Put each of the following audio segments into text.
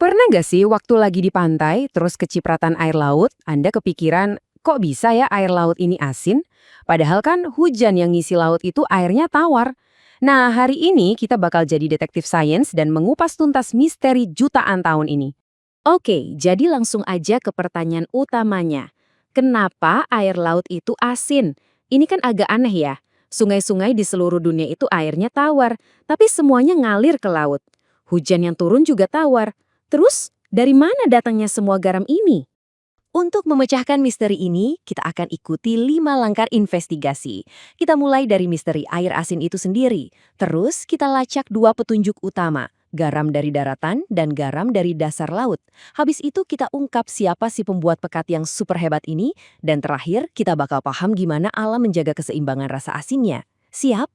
Pernah nggak sih waktu lagi di pantai, terus kecipratan air laut, Anda kepikiran, kok bisa ya air laut ini asin? Padahal kan hujan yang ngisi laut itu airnya tawar. Nah, hari ini kita bakal jadi detektif sains dan mengupas tuntas misteri jutaan tahun ini. Oke, jadi langsung aja ke pertanyaan utamanya. Kenapa air laut itu asin? Ini kan agak aneh ya. Sungai-sungai di seluruh dunia itu airnya tawar, tapi semuanya ngalir ke laut. Hujan yang turun juga tawar. Terus, dari mana datangnya semua garam ini? Untuk memecahkan misteri ini, kita akan ikuti 5 langkah investigasi. Kita mulai dari misteri air asin itu sendiri. Terus kita lacak 2 petunjuk utama, garam dari daratan dan garam dari dasar laut. Habis itu kita ungkap siapa si pembuat pekat yang super hebat ini, dan terakhir kita bakal paham gimana alam menjaga keseimbangan rasa asinnya. Siap?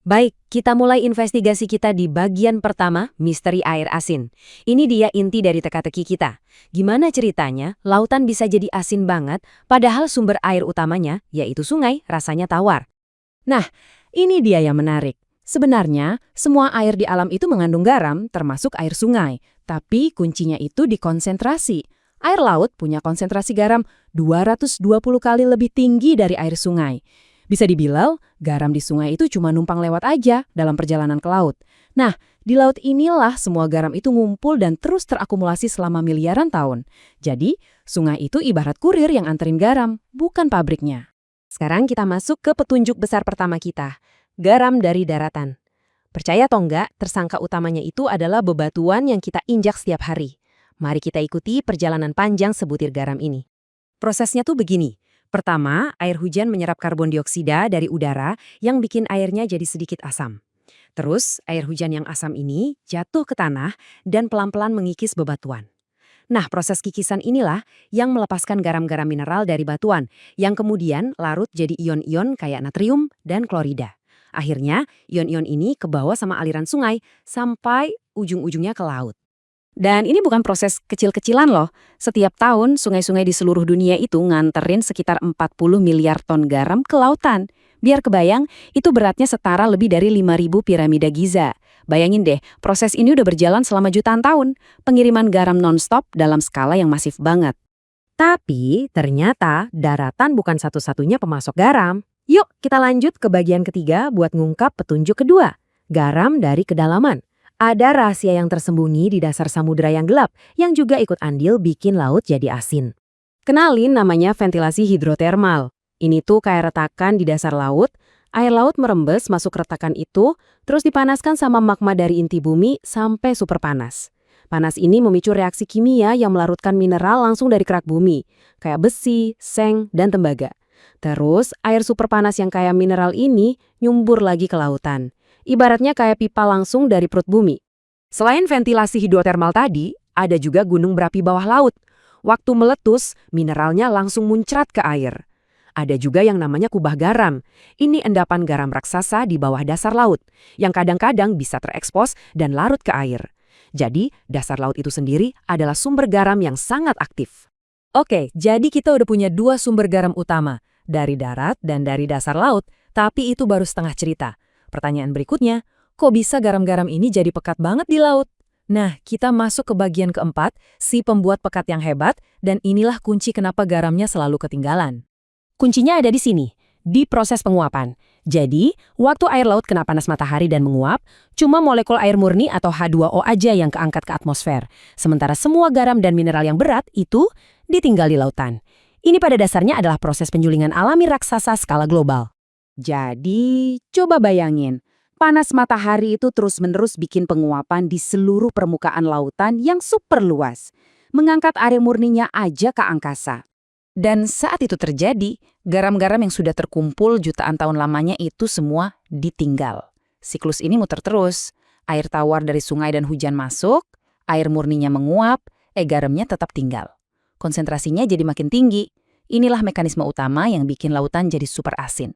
Baik, kita mulai investigasi kita di bagian pertama, misteri air asin. Ini dia inti dari teka-teki kita. Gimana ceritanya, lautan bisa jadi asin banget, padahal sumber air utamanya, yaitu sungai, rasanya tawar. Nah, ini dia yang menarik. Sebenarnya, semua air di alam itu mengandung garam, termasuk air sungai. Tapi kuncinya itu di konsentrasi. Air laut punya konsentrasi garam 220 kali lebih tinggi dari air sungai. Bisa dibilang, garam di sungai itu cuma numpang lewat aja dalam perjalanan ke laut. Nah, di laut inilah semua garam itu ngumpul dan terus terakumulasi selama miliaran tahun. Jadi, sungai itu ibarat kurir yang anterin garam, bukan pabriknya. Sekarang kita masuk ke petunjuk besar pertama kita, garam dari daratan. Percaya atau enggak, tersangka utamanya itu adalah bebatuan yang kita injak setiap hari. Mari kita ikuti perjalanan panjang sebutir garam ini. Prosesnya tuh begini. Pertama, air hujan menyerap karbon dioksida dari udara yang bikin airnya jadi sedikit asam. Terus, air hujan yang asam ini jatuh ke tanah dan pelan-pelan mengikis bebatuan. Nah, proses kikisan inilah yang melepaskan garam-garam mineral dari batuan, yang kemudian larut jadi ion-ion kayak natrium dan klorida. Akhirnya, ion-ion ini kebawa sama aliran sungai sampai ujung-ujungnya ke laut. Dan ini bukan proses kecil-kecilan loh. Setiap tahun, sungai-sungai di seluruh dunia itu nganterin sekitar 40 miliar ton garam ke lautan. Biar kebayang, itu beratnya setara lebih dari 5.000 piramida Giza. Bayangin deh, proses ini udah berjalan selama jutaan tahun. Pengiriman garam non-stop dalam skala yang masif banget. Tapi, ternyata daratan bukan satu-satunya pemasok garam. Yuk, kita lanjut ke bagian ketiga buat ngungkap petunjuk kedua. Garam dari kedalaman. Ada rahasia yang tersembunyi di dasar samudera yang gelap, yang juga ikut andil bikin laut jadi asin. Kenalin namanya ventilasi hidrotermal. Ini tuh kayak retakan di dasar laut, air laut merembes masuk retakan itu, terus dipanaskan sama magma dari inti bumi sampai super panas. Panas ini memicu reaksi kimia yang melarutkan mineral langsung dari kerak bumi, kayak besi, seng, dan tembaga. Terus, air super panas yang kayak mineral ini nyumbur lagi ke lautan. Ibaratnya kayak pipa langsung dari perut bumi. Selain ventilasi hidrotermal tadi, ada juga gunung berapi bawah laut. Waktu meletus, mineralnya langsung muncrat ke air. Ada juga yang namanya kubah garam. Ini endapan garam raksasa di bawah dasar laut, yang kadang-kadang bisa terekspos dan larut ke air. Jadi, dasar laut itu sendiri adalah sumber garam yang sangat aktif. Oke, jadi kita udah punya 2 sumber garam utama, dari darat dan dari dasar laut, tapi itu baru setengah cerita. Pertanyaan berikutnya, kok bisa garam-garam ini jadi pekat banget di laut? Nah, kita masuk ke bagian keempat, si pembuat pekat yang hebat, dan inilah kunci kenapa garamnya selalu ketinggalan. Kuncinya ada di sini, di proses penguapan. Jadi, waktu air laut kena panas matahari dan menguap, cuma molekul air murni atau H2O aja yang keangkat ke atmosfer. Sementara semua garam dan mineral yang berat itu ditinggal di lautan. Ini pada dasarnya adalah proses penyulingan alami raksasa skala global. Jadi, coba bayangin, panas matahari itu terus-menerus bikin penguapan di seluruh permukaan lautan yang super luas, mengangkat air murninya aja ke angkasa. Dan saat itu terjadi, garam-garam yang sudah terkumpul jutaan tahun lamanya itu semua ditinggal. Siklus ini muter terus, air tawar dari sungai dan hujan masuk, air murninya menguap, garamnya tetap tinggal. Konsentrasinya jadi makin tinggi. Inilah mekanisme utama yang bikin lautan jadi super asin.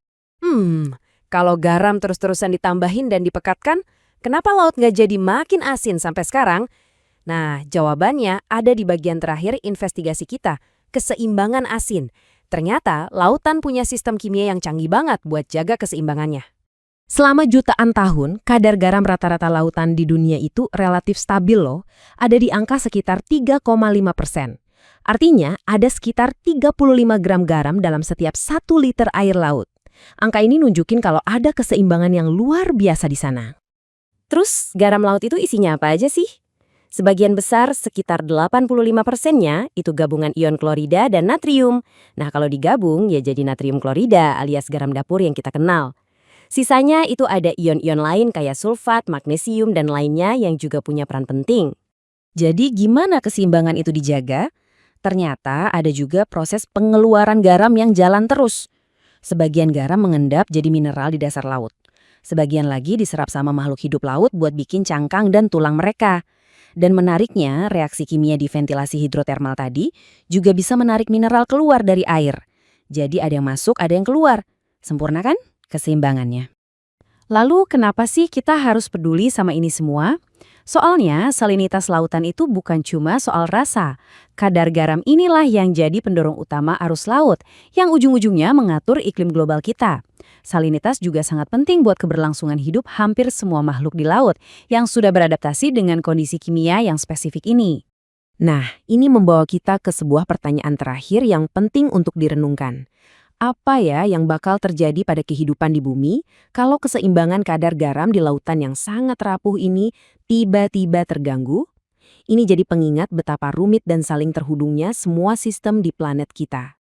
Kalau garam terus-terusan ditambahin dan dipekatkan, kenapa laut nggak jadi makin asin sampai sekarang? Nah, jawabannya ada di bagian terakhir investigasi kita, keseimbangan asin. Ternyata, lautan punya sistem kimia yang canggih banget buat jaga keseimbangannya. Selama jutaan tahun, kadar garam rata-rata lautan di dunia itu relatif stabil loh, ada di angka sekitar 3,5%. Artinya, ada sekitar 35 gram garam dalam setiap 1 liter air laut. Angka ini nunjukin kalau ada keseimbangan yang luar biasa di sana. Terus, garam laut itu isinya apa aja sih? Sebagian besar, sekitar 85%-nya, itu gabungan ion klorida dan natrium. Nah, kalau digabung, ya jadi natrium klorida alias garam dapur yang kita kenal. Sisanya itu ada ion-ion lain kayak sulfat, magnesium, dan lainnya yang juga punya peran penting. Jadi gimana keseimbangan itu dijaga? Ternyata ada juga proses pengeluaran garam yang jalan terus. Sebagian garam mengendap jadi mineral di dasar laut. Sebagian lagi diserap sama makhluk hidup laut buat bikin cangkang dan tulang mereka. Dan menariknya, reaksi kimia di ventilasi hidrotermal tadi juga bisa menarik mineral keluar dari air. Jadi ada yang masuk, ada yang keluar. Sempurna kan keseimbangannya? Lalu kenapa sih kita harus peduli sama ini semua? Soalnya salinitas lautan itu bukan cuma soal rasa. Kadar garam inilah yang jadi pendorong utama arus laut, yang ujung-ujungnya mengatur iklim global kita. Salinitas juga sangat penting buat keberlangsungan hidup hampir semua makhluk di laut yang sudah beradaptasi dengan kondisi kimia yang spesifik ini. Nah, ini membawa kita ke sebuah pertanyaan terakhir yang penting untuk direnungkan. Apa ya yang bakal terjadi pada kehidupan di bumi kalau keseimbangan kadar garam di lautan yang sangat rapuh ini tiba-tiba terganggu? Ini jadi pengingat betapa rumit dan saling terhubungnya semua sistem di planet kita.